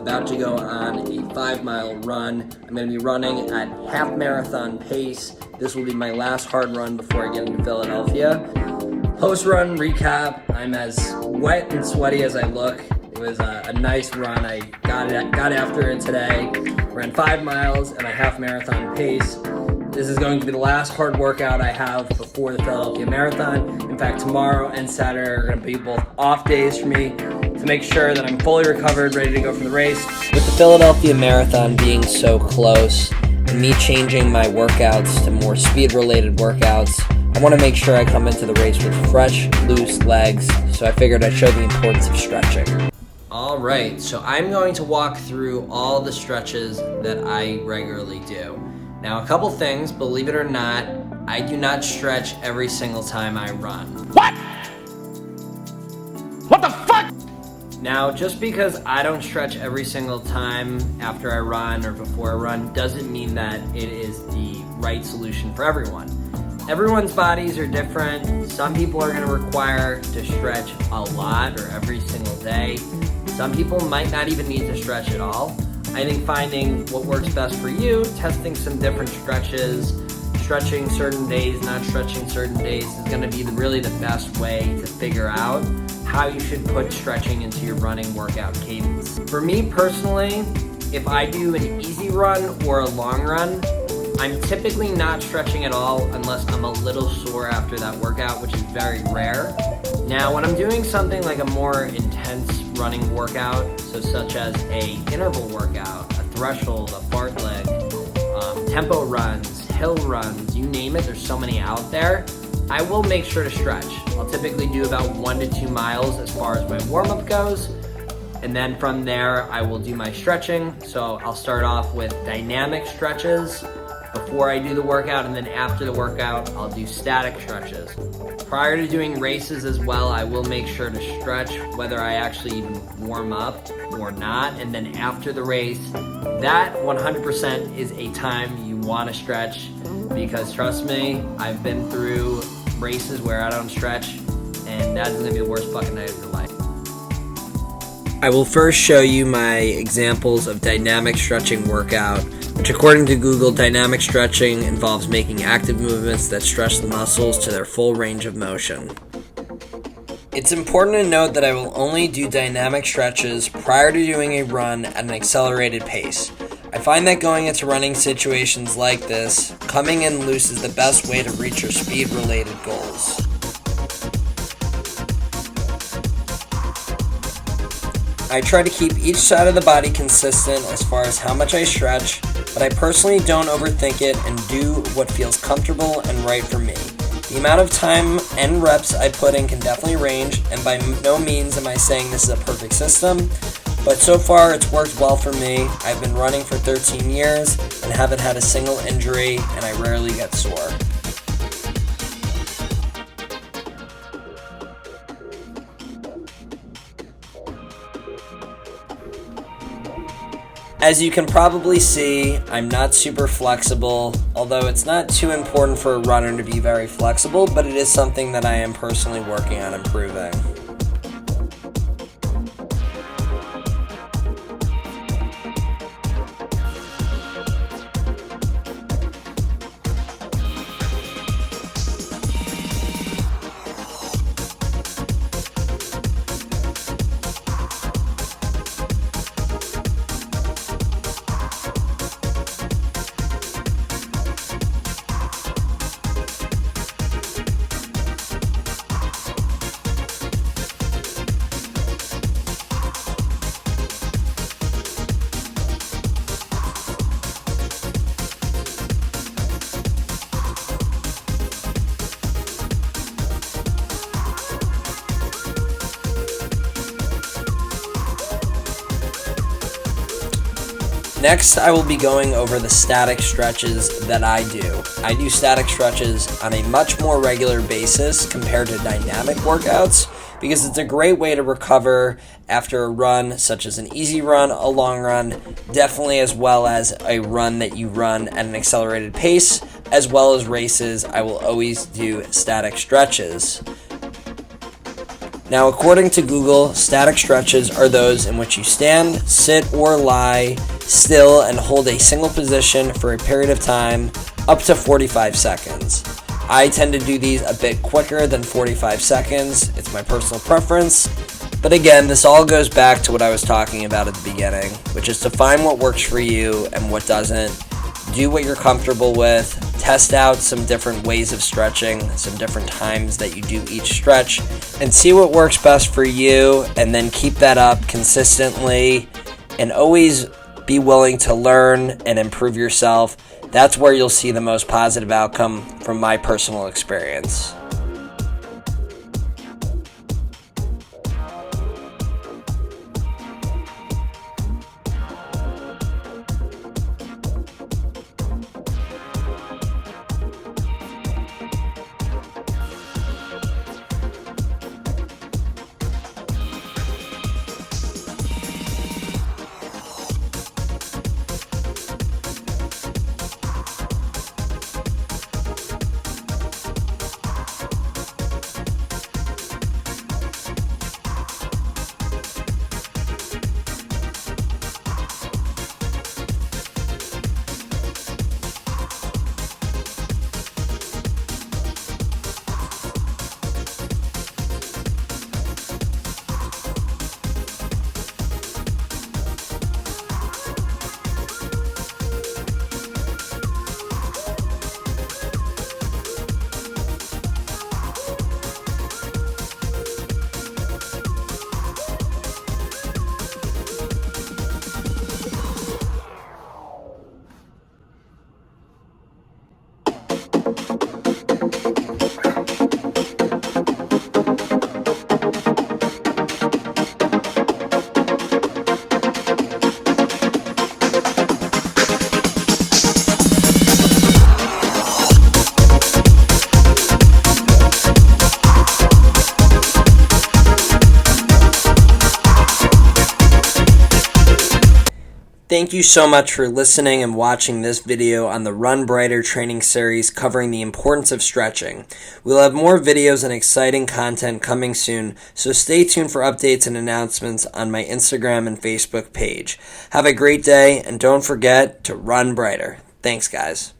about to go on a 5-mile run. I'm going to be running at half marathon pace. This will be my last hard run before I get into Philadelphia. Post-run recap, I'm as wet and sweaty as I look. It was a nice run. I got after it today. Ran 5 miles at my half marathon pace. This is going to be the last hard workout I have before the Philadelphia Marathon. In fact, tomorrow and Saturday are going to be both off days for me to make sure that I'm fully recovered, ready to go for the race. With the Philadelphia Marathon being so close and me changing my workouts to more speed-related workouts, I want to make sure I come into the race with fresh, loose legs, so I figured I'd show the importance of stretching. Alright, so I'm going to walk through all the stretches that I regularly do. Now, a couple things, believe it or not, I do not stretch every single time I run. What? What the fuck? Now, just because I don't stretch every single time after I run or before I run doesn't mean that it is the right solution for everyone. Everyone's bodies are different. Some people are going to require to stretch a lot or every single day. Some people might not even need to stretch at all. I think finding what works best for you, testing some different stretches, stretching certain days, not stretching certain days is going to be really the best way to figure out how you should put stretching into your running workout cadence. For me personally, if I do an easy run or a long run, I'm typically not stretching at all unless I'm a little sore after that workout, which is very rare. Now, when I'm doing something like a more intense running workout, so such as a interval workout, a threshold, a fartlek, tempo runs, hill runs, you name it, there's so many out there, I will make sure to stretch. I'll typically do about 1 to 2 miles as far as my warm-up goes, and then from there I will do my stretching. So I'll start off with dynamic stretches before I do the workout, and then after the workout I'll do static stretches. Prior to doing races as well, I will make sure to stretch whether I actually even warm up or not, and then after the race, that 100% is a time you want to stretch, because trust me, I've been through races where I don't stretch, and that's going to be the worst fucking night of your life. I will first show you my examples of dynamic stretching workout, which according to Google, dynamic stretching involves making active movements that stretch the muscles to their full range of motion. It's important to note that I will only do dynamic stretches prior to doing a run at an accelerated pace. I find that going into running situations like this, coming in loose is the best way to reach your speed-related goals. I try to keep each side of the body consistent as far as how much I stretch, but I personally don't overthink it and do what feels comfortable and right for me. The amount of time and reps I put in can definitely range, and by no means am I saying this is a perfect system, but so far it's worked well for me. I've been running for 13 years and haven't had a single injury, and I rarely get sore. As you can probably see, I'm not super flexible, although it's not too important for a runner to be very flexible, but it is something that I am personally working on improving. Next, I will be going over the static stretches that I do. I do static stretches on a much more regular basis compared to dynamic workouts because it's a great way to recover after a run, such as an easy run, a long run, definitely as well as a run that you run at an accelerated pace, as well as races. I will always do static stretches. Now, according to Google, static stretches are those in which you stand, sit, or lie still and hold a single position for a period of time up to 45 seconds. I tend to do these a bit quicker than 45 seconds. It's my personal preference. But again, this all goes back to what I was talking about at the beginning, which is to find what works for you and what doesn't. Do what you're comfortable with. Test out some different ways of stretching, some different times that you do each stretch, and see what works best for you, and then keep that up consistently, and always be willing to learn and improve yourself. That's where you'll see the most positive outcome from my personal experience. Thank you so much for listening and watching this video on the Run Breiter training series covering the importance of stretching. We'll have more videos and exciting content coming soon, so stay tuned for updates and announcements on my Instagram and Facebook page. Have a great day, and don't forget to run brighter. Thanks, guys.